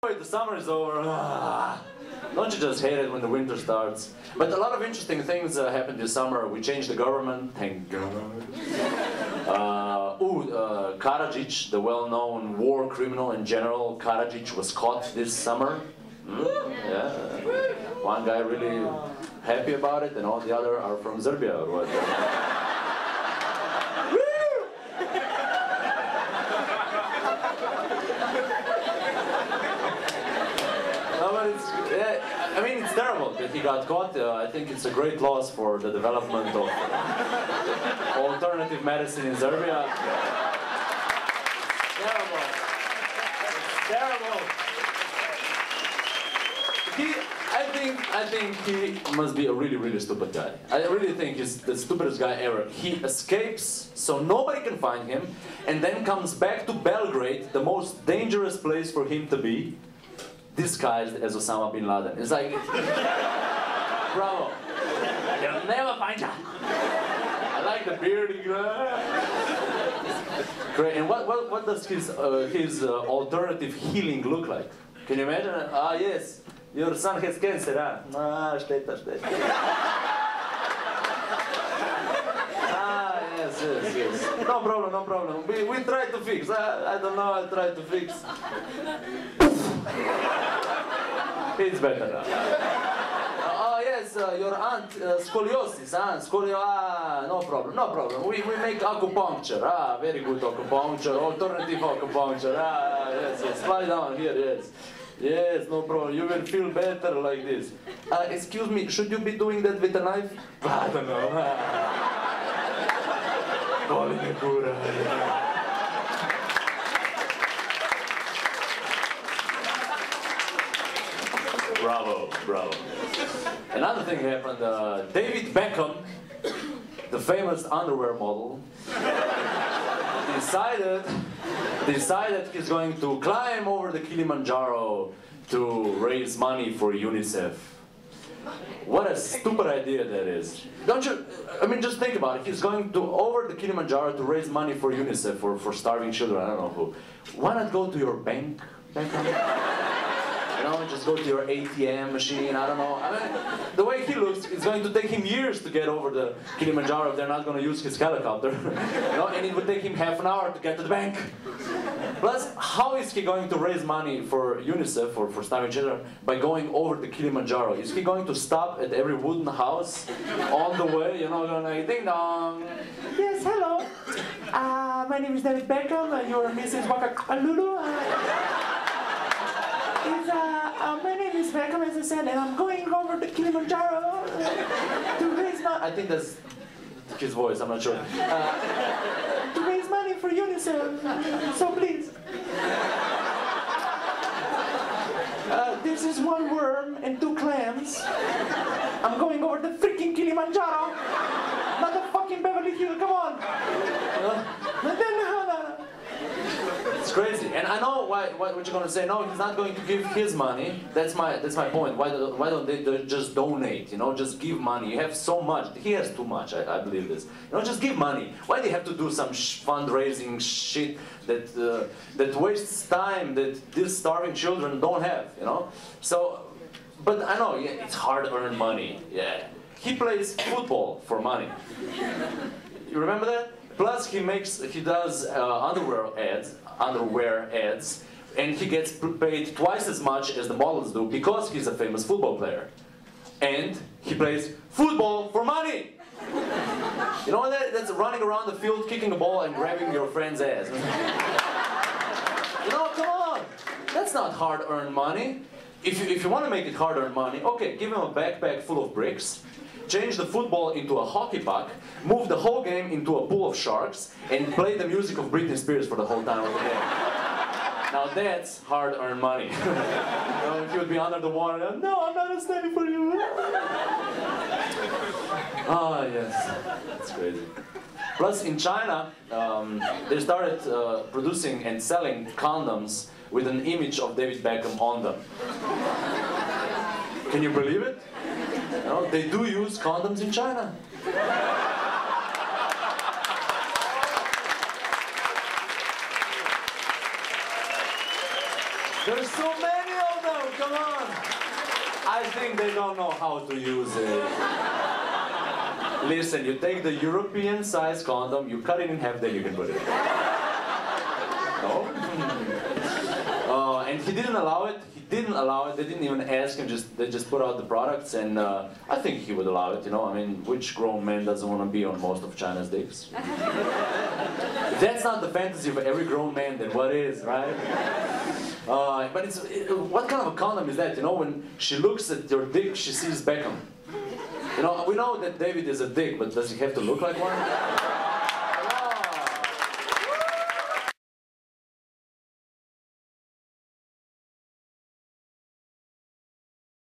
The summer is over. Don't you just hate it when the winter starts? But a lot of interesting things happened this summer. We changed the government, thank God. Karadzic, the well-known war criminal and general, Karadzic was caught this summer. Yeah. One guy really happy about it, and all the other are from Serbia or what? I mean, it's terrible that he got caught. I think it's a great loss for the development of alternative medicine in Serbia. Terrible. It's terrible. I think he must be a really, really stupid guy. I really think he's the stupidest guy ever. He escapes so nobody can find him, and then comes back to Belgrade, the most dangerous place for him to be, disguised as Osama bin Laden. It's like, bravo. They'll never find you. I like the beard. Great. And what does his alternative healing look like? Can you imagine? Ah, yes. Your son has cancer, ah? Ah, šteta. Ah, yes. No problem. We try to fix. I don't know, I try to fix. It's better now. Oh yes, your aunt, scoliosis, no problem. We make acupuncture, very good acupuncture, alternative acupuncture, yes, lie down here, yes, no problem, you will feel better like this. Excuse me, should you be doing that with a knife? I don't know. Bravo. Another thing happened, David Beckham, the famous underwear model, decided he's going to climb over the Kilimanjaro to raise money for UNICEF. What a stupid idea that is. Don't you, I mean, just think about it. He's going to over the Kilimanjaro to raise money for UNICEF, for starving children, I don't know who. Why not go to your bank, Beckham? You know, just go to your ATM machine, I don't know. I mean, the way he looks, it's going to take him years to get over the Kilimanjaro if they're not going to use his helicopter. You know, and it would take him half an hour to get to the bank. Plus, how is he going to raise money for UNICEF or for starving children by going over the Kilimanjaro? Is he going to stop at every wooden house on the way, you know, going like, ding dong? Yes, hello. My name is David Beckham, you're Mrs. Wakalulu. My name is Beckham, as I said, and I'm going over the Kilimanjaro to raise money. I think that's his voice, I'm not sure. To raise money for UNICEF, so please. This is one worm and 2 clams. I'm going over the freaking Kilimanjaro, not the fucking Beverly Hills, come on. It's crazy, and I know what you're gonna say. No, he's not going to give his money. That's my point. Why don't they just donate? You know, just give money. You have so much. He has too much. I believe this. You know, just give money. Why do you have to do some fundraising shit that wastes time that these starving children don't have? You know. So, but I know it's hard-earned money. Yeah, he plays football for money. You remember that? Plus, he does underwear ads, and he gets paid twice as much as the models do because he's a famous football player. And he plays football for money! You know that's running around the field, kicking the ball and grabbing your friend's ass. You know, come on! That's not hard-earned money. If you want to make it hard-earned money, okay, give him a backpack full of bricks, change the football into a hockey puck, move the whole game into a pool of sharks, and play the music of Britney Spears for the whole time of the game. Now that's hard-earned money. You know, if you would be under the water, no, I'm not standing for you. Ah, yes, that's crazy. Plus, in China, they started producing and selling condoms with an image of David Beckham on them. Can you believe it? You know, they do use condoms in China. There's so many condom, come on! I think they don't know how to use it. Listen, you take the European size condom, you cut it in half, then you can put it. No? And he didn't allow it. He didn't allow it. They didn't even ask him. They just put out the products, and I think he would allow it. You know, I mean, which grown man doesn't want to be on most of China's dicks? If that's not the fantasy of every grown man, then what is, right? But what kind of a condom is that? You know, when she looks at your dick, she sees Beckham. You know, we know that David is a dick, but does he have to look like one?